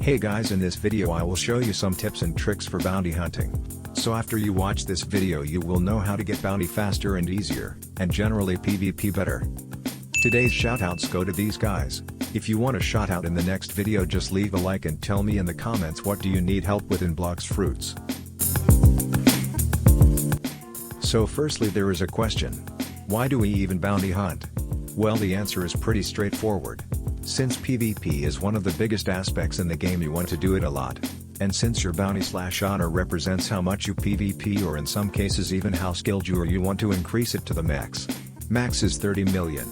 Hey guys, in this video I will show you some tips and tricks for bounty hunting. So after you watch this video you will know how to get bounty faster and easier, and generally PvP better. Today's shoutouts go to these guys. If you want a shoutout in the next video, just leave a like and tell me in the comments what do you need help with in Blox fruits. So firstly, there is a question. Why do we even bounty hunt? Well, the answer is pretty straightforward. Since PvP is one of the biggest aspects in the game, you want to do it a lot. And since your bounty/honor represents how much you PvP, or in some cases even how skilled you are, you want to increase it to the max. Max is 30 million.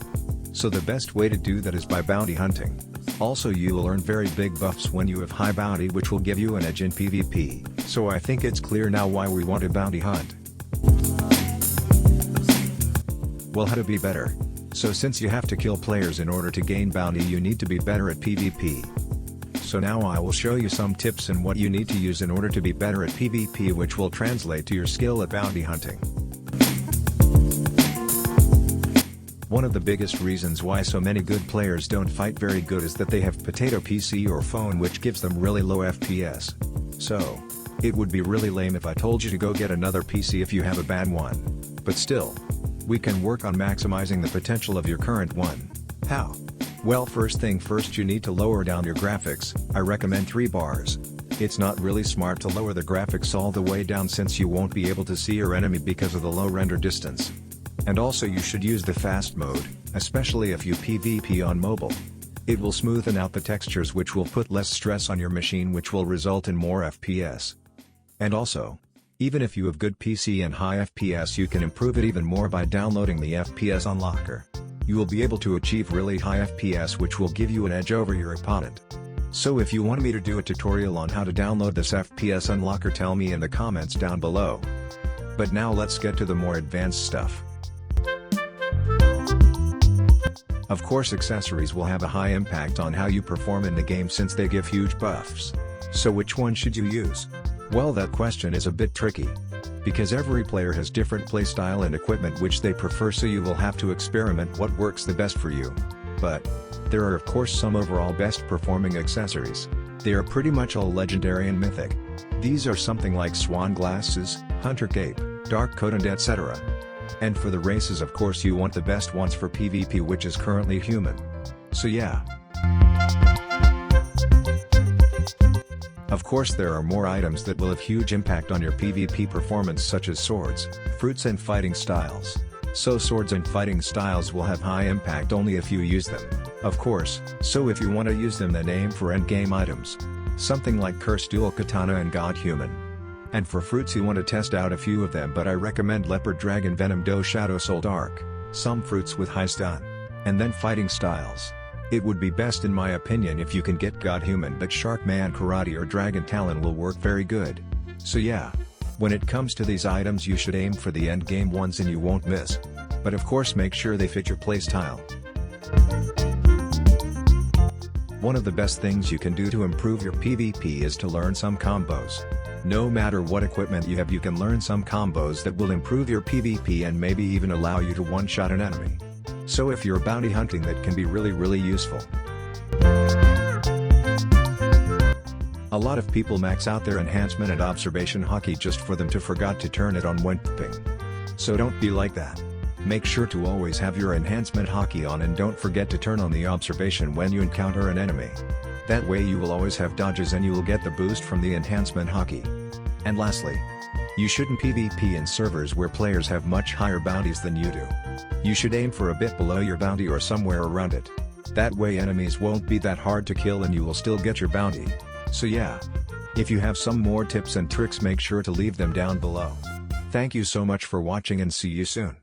So the best way to do that is by bounty hunting. Also, you will earn very big buffs when you have high bounty, which will give you an edge in PvP. So I think it's clear now why we want to bounty hunt. Well, how to be better. So since you have to kill players in order to gain bounty, you need to be better at PvP. So now I will show you some tips and what you need to use in order to be better at PvP, which will translate to your skill at bounty hunting. One of the biggest reasons why so many good players don't fight very good is that they have potato PC or phone, which gives them really low FPS. So, it would be really lame if I told you to go get another PC if you have a bad one. But still, we can work on maximizing the potential of your current one. How? Well, first thing first, you need to lower down your graphics. I recommend 3 bars. It's not really smart to lower the graphics all the way down, since you won't be able to see your enemy because of the low render distance. And also you should use the fast mode, especially if you PvP on mobile. It will smoothen out the textures, which will put less stress on your machine, which will result in more FPS. And also, even if you have good PC and high FPS, you can improve it even more by downloading the FPS Unlocker. You will be able to achieve really high FPS, which will give you an edge over your opponent. So if you want me to do a tutorial on how to download this FPS Unlocker, tell me in the comments down below. But now let's get to the more advanced stuff. Of course, accessories will have a high impact on how you perform in the game, since they give huge buffs. So which one should you use? Well, that question is a bit tricky. Because every player has different playstyle and equipment which they prefer, so you will have to experiment what works the best for you. But there are of course some overall best performing accessories. They are pretty much all legendary and mythic. These are something like swan glasses, hunter cape, dark coat, and etc. And for the races, of course, you want the best ones for PvP, which is currently human. So yeah. Of course, there are more items that will have huge impact on your PvP performance, such as swords, fruits, and fighting styles. So swords and fighting styles will have high impact only if you use them, of course. So if you want to use them, then aim for endgame items. Something like Curse Dual Katana and God Human. And for fruits, you want to test out a few of them, but I recommend Leopard Dragon Venom Do Shadow Soul Dark, some fruits with high stun. And then fighting styles. It would be best in my opinion if you can get God Human, but Shark Man Karate or Dragon Talon will work very good. So yeah. When it comes to these items, you should aim for the end game ones and you won't miss. But of course, make sure they fit your playstyle. One of the best things you can do to improve your PvP is to learn some combos. No matter what equipment you have, you can learn some combos that will improve your PvP and maybe even allow you to one-shot an enemy. So if you're bounty hunting, that can be really useful. A lot of people max out their enhancement and observation hockey just for them to forgot to turn it on when pooping. So don't be like that. Make sure to always have your enhancement hockey on, and don't forget to turn on the observation when you encounter an enemy. That way you will always have dodges and you will get the boost from the enhancement hockey. And lastly, you shouldn't PvP in servers where players have much higher bounties than you do. You should aim for a bit below your bounty or somewhere around it. That way enemies won't be that hard to kill and you will still get your bounty. So yeah. If you have some more tips and tricks, make sure to leave them down below. Thank you so much for watching and see you soon.